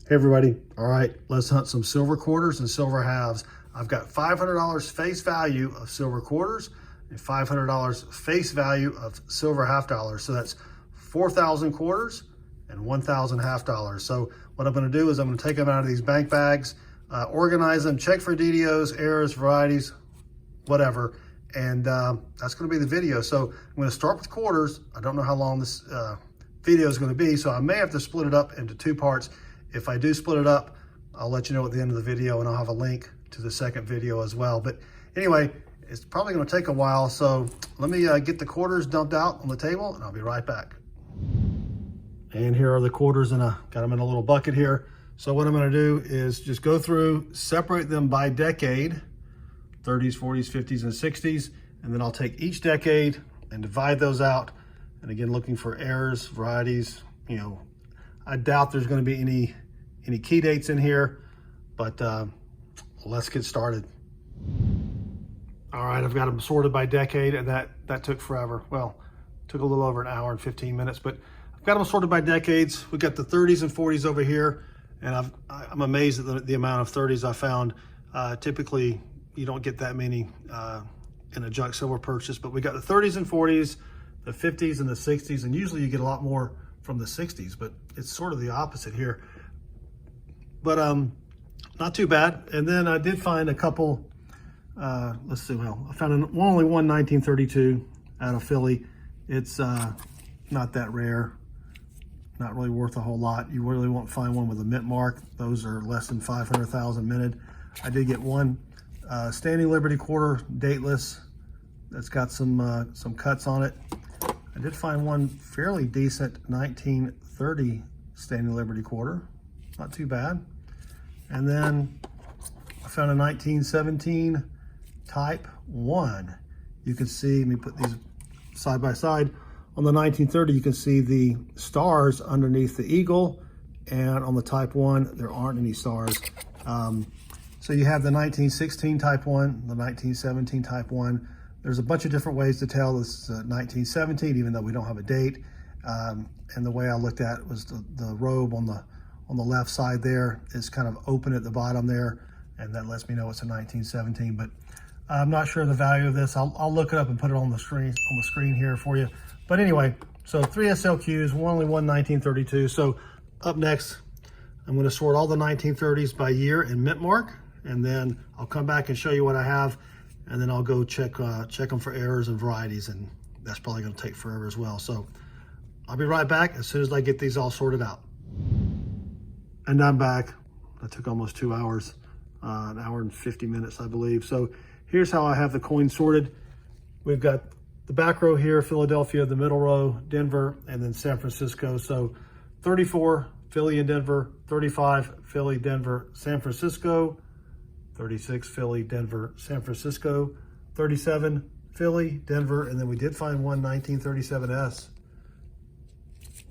Hey everybody, all right, let's hunt some silver quarters and silver halves. I've got $500 face value of silver quarters and $500 face value of silver half dollars. So that's 4,000 quarters and 1,000 half dollars. So what I'm gonna do is I'm gonna take them out of these bank bags, organize them, check for DDOs, errors, varieties, whatever. And that's gonna be the video. So I'm gonna start with quarters. I don't know how long this video is gonna be, so I may have to split it up into two parts. If I do split it up, I'll let you know at the end of the video, and I'll have a link to the second video as well. But anyway, it's probably gonna take a while, so let me get the quarters dumped out on the table, and I'll be right back. And here are the quarters, and I got them in a little bucket here. So what I'm gonna do is just go through, separate them by decade, 30s, 40s, 50s, and 60s, and then I'll take each decade and divide those out. And again, looking for errors, varieties, you know, I doubt there's going to be any key dates in here, but let's get started. All right, I've got them sorted by decade, and that took forever. Well, took a little over an hour and 15 minutes, but I've got them sorted by decades. We got the 30s and 40s over here, and I'm amazed at the amount of 30s I found. Typically, you don't get that many in a junk silver purchase, but we got the 30s and 40s, the 50s and the 60s, and usually you get a lot more from the 60s, but it's sort of the opposite here. But not too bad. And then I did find a couple, let's see, well, I found only one 1932 out of Philly. It's not that rare, not really worth a whole lot. You really won't find one with a mint mark. Those are less than 500,000 minted. I did get one Standing Liberty quarter, dateless, that's got some cuts on it. I did find one fairly decent 1930 Standing Liberty quarter, not too bad. And then I found a 1917 Type 1. You can see, let me put these side by side. On the 1930, you can see the stars underneath the eagle, and on the Type 1, there aren't any stars. So you have the 1916 Type 1, the 1917 Type 1. There's a bunch of different ways to tell this is 1917, even though we don't have a date. And the way I looked at it was the robe on the left side there is kind of open at the bottom there, and that lets me know it's a 1917. But I'm not sure the value of this. I'll look it up and put it on the screen here for you. But anyway, so 3 SLQs, only one 1932. So up next, I'm going to sort all the 1930s by year and mint mark, and then I'll come back and show you what I have. And then I'll go check them for errors and varieties, and that's probably gonna take forever as well. So I'll be right back as soon as I get these all sorted out. And I'm back. That took almost 2 hours, an hour and 50 minutes, I believe. So here's how I have the coins sorted. We've got the back row here, Philadelphia, the middle row, Denver, and then San Francisco. So 34, Philly and Denver, 35, Philly, Denver, San Francisco, 36, Philly, Denver, San Francisco, 37, Philly, Denver, and then we did find one 1937S,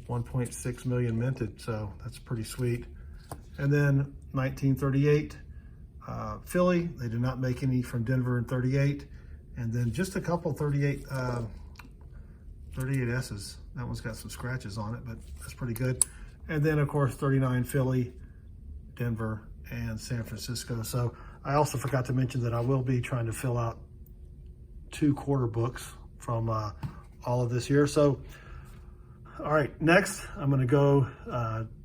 1.6 million minted, so that's pretty sweet. And then 1938, Philly, they did not make any from Denver in 38, and then just a couple 38S's. That one's got some scratches on it, but that's pretty good. And then of course 39, Philly, Denver, and San Francisco. So I also forgot to mention that I will be trying to fill out 2 quarter books from all of this year. So, all right, next I'm gonna go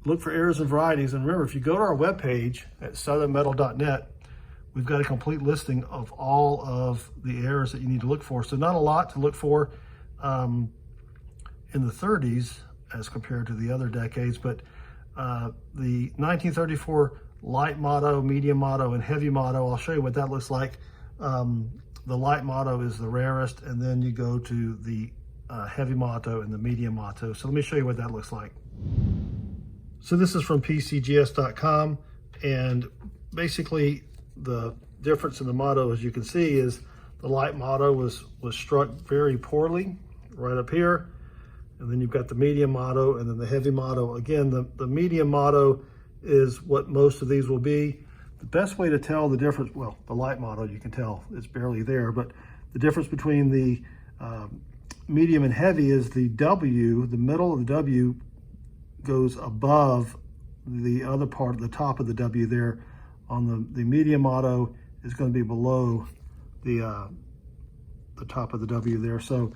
look for errors and varieties. And remember, if you go to our webpage at southernmetal.net, we've got a complete listing of all of the errors that you need to look for. So not a lot to look for in the 30s as compared to the other decades, but the 1934 light motto, medium motto, and heavy motto, I'll show you what that looks like. The light motto is the rarest, and then you go to the heavy motto and the medium motto. So let me show you what that looks like. So this is from PCGS.com, and basically the difference in the motto, as you can see, is the light motto was struck very poorly right up here, and then you've got the medium motto and then the heavy motto. Again, the medium motto is what most of these will be. The best way to tell the difference, well, the light motto, you can tell it's barely there, but the difference between the medium and heavy is the W, the middle of the W goes above the other part, the top of the W there on the medium auto is going to be below the top of the W there. So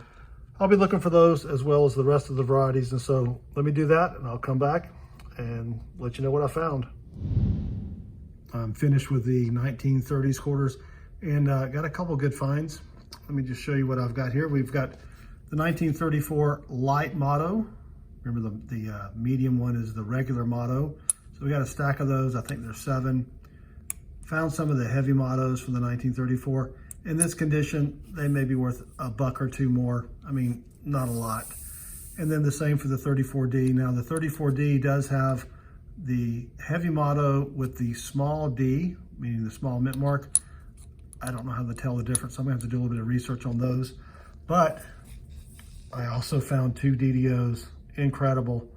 I'll be looking for those as well as the rest of the varieties. And so let me do that and I'll come back and let you know what I found. I'm finished with the 1930s quarters and got a couple good finds. Let me just show you what I've got here. We've got the 1934 light motto. Remember the medium one is the regular motto. So we got a stack of those. I think there's 7. Found some of the heavy mottos from the 1934. In this condition, they may be worth $1 or $2 more. I mean, not a lot. And then the same for the 34D. Now the 34D does have the heavy motto with the small d, meaning the small mint mark. I don't know how to tell the difference. I'm gonna have to do a little bit of research on those. But I also found 2 DDOs, incredible.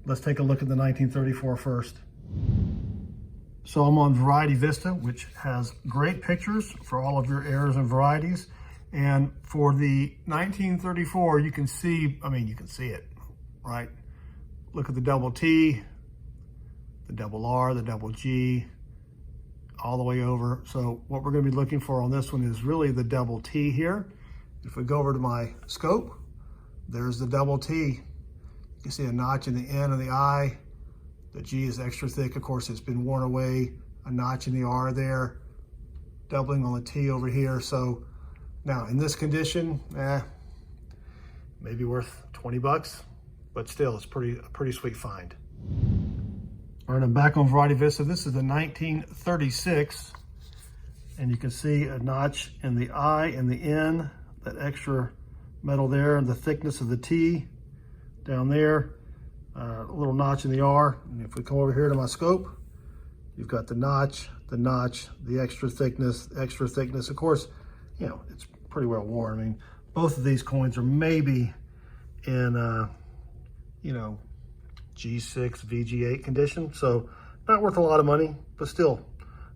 Let's take a look at the 1934 first. So I'm on Variety Vista, which has great pictures for all of your errors and varieties. And for the 1934, you can see, I mean, you can see it, right? Look at the double T, the double R, the double G, all the way over. So what we're gonna be looking for on this one is really the double T here. If we go over to my scope, there's the double T. You can see a notch in the N and the I. The G is extra thick. Of course, it's been worn away. A notch in the R there, doubling on the T over here. So now in this condition, maybe worth 20 bucks, but still it's a pretty sweet find. All right, I'm back on Variety Vista. This is the 1936, and you can see a notch in the I and the N, that extra metal there, and the thickness of the T down there. A little notch in the R. And if we come over here to my scope, you've got the notch, the extra thickness. Of course, you know, it's pretty well worn. I mean, both of these coins are maybe in, you know, G6, VG8 condition. So not worth a lot of money, but still,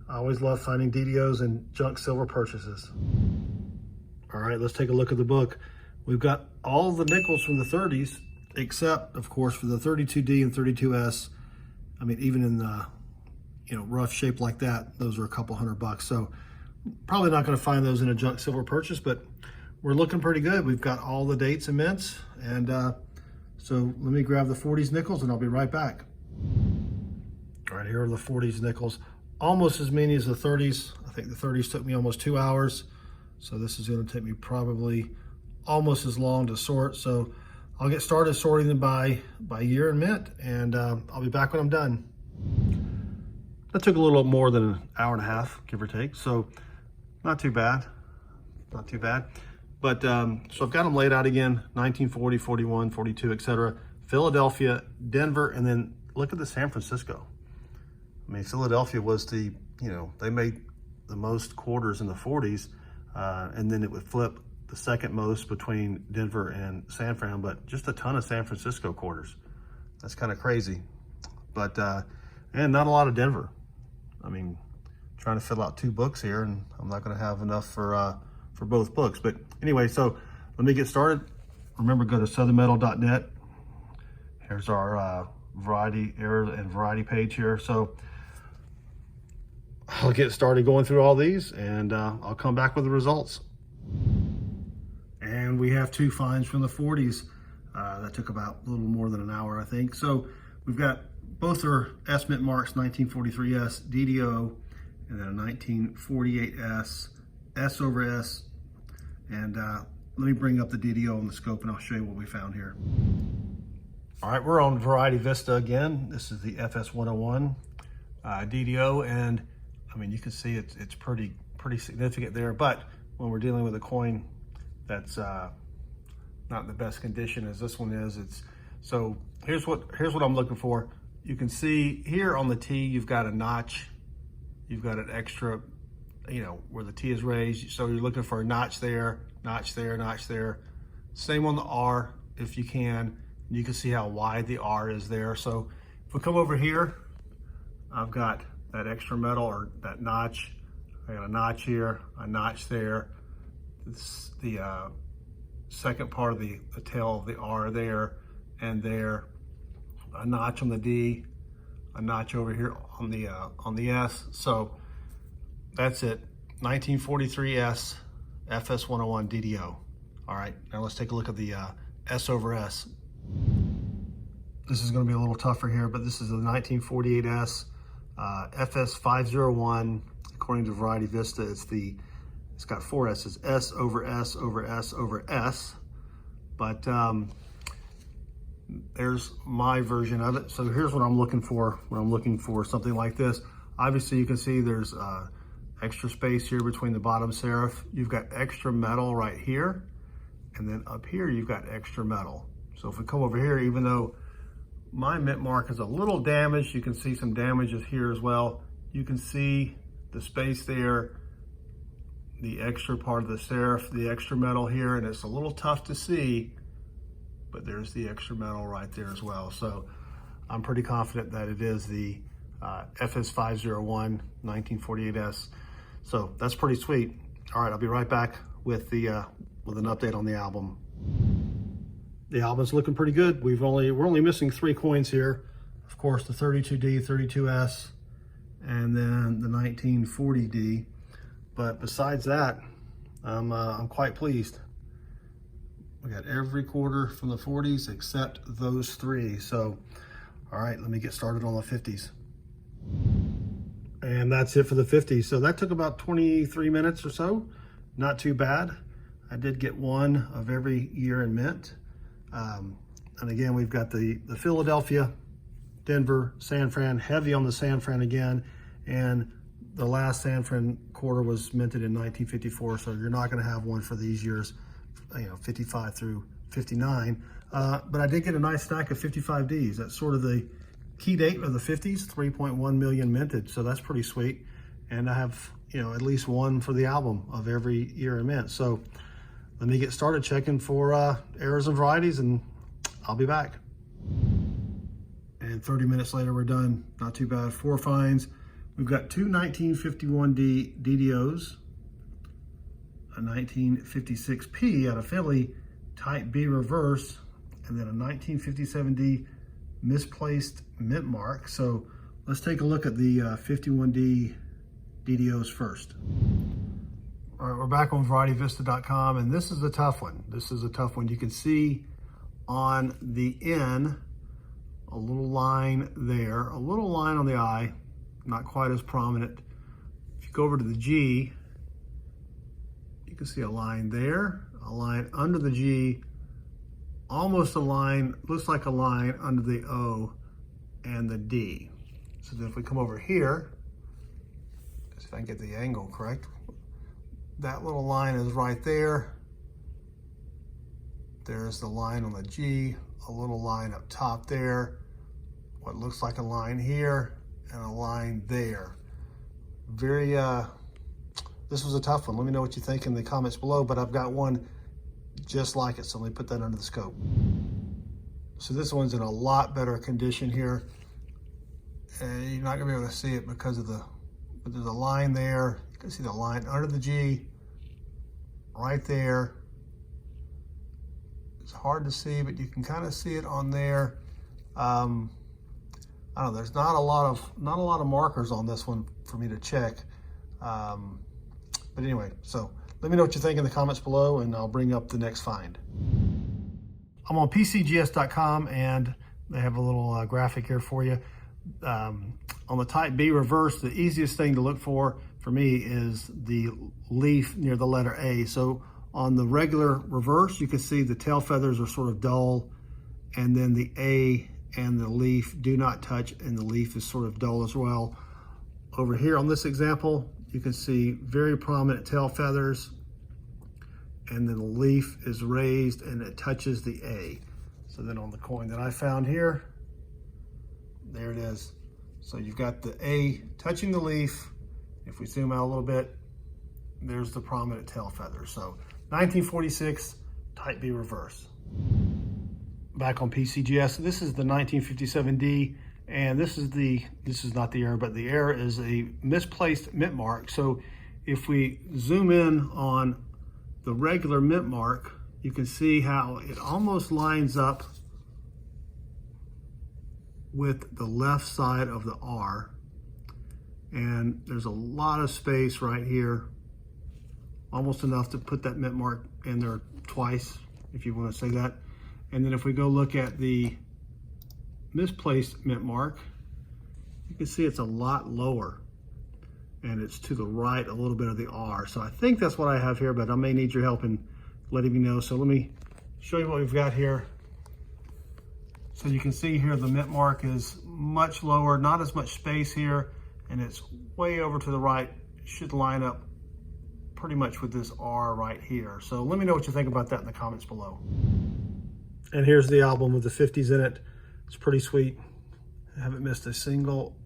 I always love finding DDOs and junk silver purchases. All right, let's take a look at the book. We've got all the nickels from the 30s, except of course for the 32D and 32S. I mean, even in the, you know, rough shape like that, those are a couple $100. So probably not going to find those in a junk silver purchase, but we're looking pretty good. We've got all the dates and mints, and so let me grab the 40s nickels and I'll be right back. All right, here are the 40s nickels, almost as many as the 30s. I think the 30s took me almost 2 hours, so this is going to take me probably almost as long to sort. So I'll get started sorting them by year and mint, and I'll be back when I'm done. That took a little more than an hour and a half, give or take. So not too bad, not too bad. But so I've got them laid out again, 1940, 41, 42, etc. Philadelphia, Denver, and then look at the San Francisco. I mean, Philadelphia was the, you know, they made the most quarters in the 40s, and then it would flip the second most between Denver and San Fran, but just a ton of San Francisco quarters. That's kind of crazy. But, and not a lot of Denver. I mean, trying to fill out 2 books here, and I'm not gonna have enough for both books. But anyway, so let me get started. Remember, go to southernmetal.net. Here's our variety error and variety page here. So I'll get started going through all these, and I'll come back with the results. And we have 2 finds from the 40s. That took about a little more than an hour, I think. So we've got both are S mint marks, 1943S DDO, and then a 1948S S over S. And let me bring up the DDO on the scope and I'll show you what we found here. All right, we're on Variety Vista again. This is the FS101 DDO, and I mean, you can see it's pretty significant there, but when we're dealing with a coin that's not in the best condition as this one is, so here's what I'm looking for. You can see here on the T, you've got a notch, you've got an extra, you know, where the T is raised. So you're looking for a notch there, notch there, notch there. Same on the R if you can. You can see how wide the R is there. So if we come over here, I've got that extra metal or that notch. I got a notch here, a notch there. It's the second part of the tail of the R there and there. A notch on the D, a notch over here on the S. So that's it, 1943 S FS101 DDO. All right, now let's take a look at the S over S. This is going to be a little tougher here, but this is the 1948 S FS501. According to Variety Vista, it's got 4 S's, S over S over S over S. But there's my version of it. So here's what I'm looking for when I'm looking for something like this. Obviously, you can see there's extra space here between the bottom serif. You've got extra metal right here, and then up here you've got extra metal. So if we come over here, even though my mint mark is a little damaged, you can see some damages here as well. You can see the space there, the extra part of the serif, the extra metal here, and it's a little tough to see, but there's the extra metal right there as well. So I'm pretty confident that it is the FS501 1948S. So that's pretty sweet. All right, I'll be right back with an update on the album. The album's looking pretty good. We're only missing 3 coins here. Of course, the 32D, 32S, and then the 1940D. But besides that, I'm quite pleased. We got every quarter from the 40s except those 3. So, all right, let me get started on the 50s. And that's it for the 50s. So that took about 23 minutes or so. Not too bad. I did get 1 of every year in mint. And again, we've got the Philadelphia, Denver, San Fran, heavy on the San Fran again. And the last San Fran quarter was minted in 1954. So you're not going to have one for these years, 55 through 59. But I did get a nice stack of 55Ds. That's sort of the key date of the 50s, 3.1 million minted. So that's pretty sweet. And I have, at least 1 for the album of every year in mint. So let me get started checking for errors and varieties, and I'll be back. And 30 minutes later, we're done. Not too bad. 4 finds. We've got 2 1951D DDOs, a 1956P out of Philly, type B reverse, and then a 1957D misplaced mint mark. So let's take a look at the 51D DDOs first. All right, we're back on varietyvista.com, and this is a tough one. This is a tough one. You can see on the N, a little line there, a little line on the I, not quite as prominent. If you go over to the G, you can see a line there, a line under the G, almost a line, looks like a line under the O and the D. So then if we come over here, see if I can get the angle correct. That little line is right there. There's the line on the G, a little line up top there, what looks like a line here, and a line there. Very, this was a tough one. Let me know what you think in the comments below, but I've got one just like it, so let me put that under the scope. So this one's in a lot better condition here, and you're not gonna be able to see it because of but there's a line there. You can see the line under the G, right there. It's hard to see, but you can kind of see it on there. I don't know, there's not a lot of markers on this one for me to check. But anyway, so let me know what you think in the comments below, and I'll bring up the next find. I'm on PCGS.com, and they have a little graphic here for you. On the type B reverse, the easiest thing to look for me is the leaf near the letter A. So on the regular reverse, you can see the tail feathers are sort of dull, and then the A and the leaf do not touch, and the leaf is sort of dull as well. Over here on this example, you can see very prominent tail feathers, and then the leaf is raised and it touches the A. So then on the coin that I found here, there it is. So you've got the A touching the leaf. If we zoom out a little bit, there's the prominent tail feather. So 1946 type B reverse. Back on PCGS, this is the 1957D, and this is not the error, but the error is a misplaced mint mark. So if we zoom in on the regular mint mark, you can see how it almost lines up with the left side of the R. And there's a lot of space right here, almost enough to put that mint mark in there twice, if you want to say that. And then if we go look at the misplaced mint mark, you can see it's a lot lower, and it's to the right a little bit of the R. So I think that's what I have here, but I may need your help in letting me know. So let me show you what we've got here. So you can see here the mint mark is much lower, not as much space here, and it's way over to the right. It should line up pretty much with this R right here. So let me know what you think about that in the comments below. And here's the album with the 50s in it. It's pretty sweet. I haven't missed a single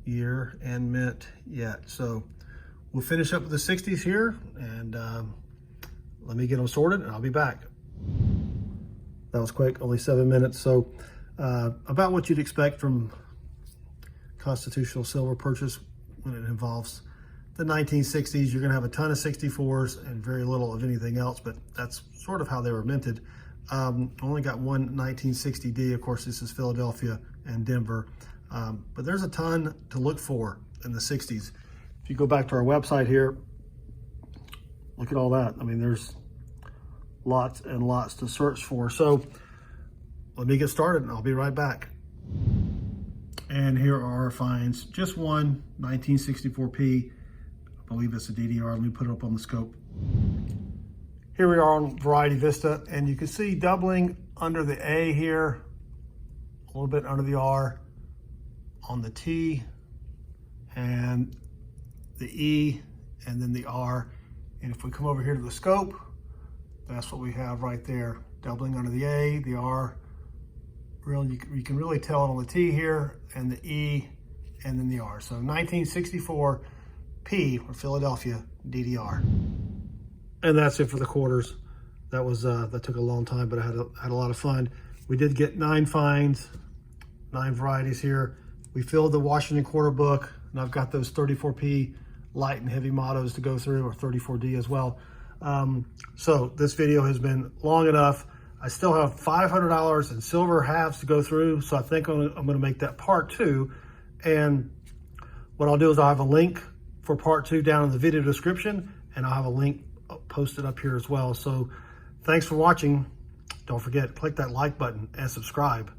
year and mint yet. So we'll finish up with the 60s here, and let me get them sorted and I'll be back. That was quick, only 7 minutes. So about what you'd expect from constitutional silver purchase when it involves the 1960s. You're gonna have a ton of 64s and very little of anything else, but that's sort of how they were minted. Only got one 1960D. Of course, this is Philadelphia and Denver. But there's a ton to look for in the 60s. If you go back to our website here, look at all that. I mean, there's lots and lots to search for. So let me get started and I'll be right back. And here are our finds. Just one 1964P. I believe it's a DDR. Let me put it up on the scope. Here we are on Variety Vista, and you can see doubling under the A here, a little bit under the R, on the T, and the E, and then the R. And if we come over here to the scope, that's what we have right there, doubling under the A, the R. Really, you can really tell it on the T here, and the E, and then the R. So 1964 P, or Philadelphia DDR. And that's it for the quarters. That was that took a long time, but I had a lot of fun. We did get 9 finds, 9 varieties here. We filled the Washington quarter book, and I've got those 34P light and heavy mottos to go through, or 34D as well. So this video has been long enough. I still have $500 in silver halves to go through, so I think I'm gonna make that part 2. And what I'll do is I'll have a link for part 2 down in the video description, and I'll have a link posted up here as well. So thanks for watching. Don't forget, click that like button and subscribe.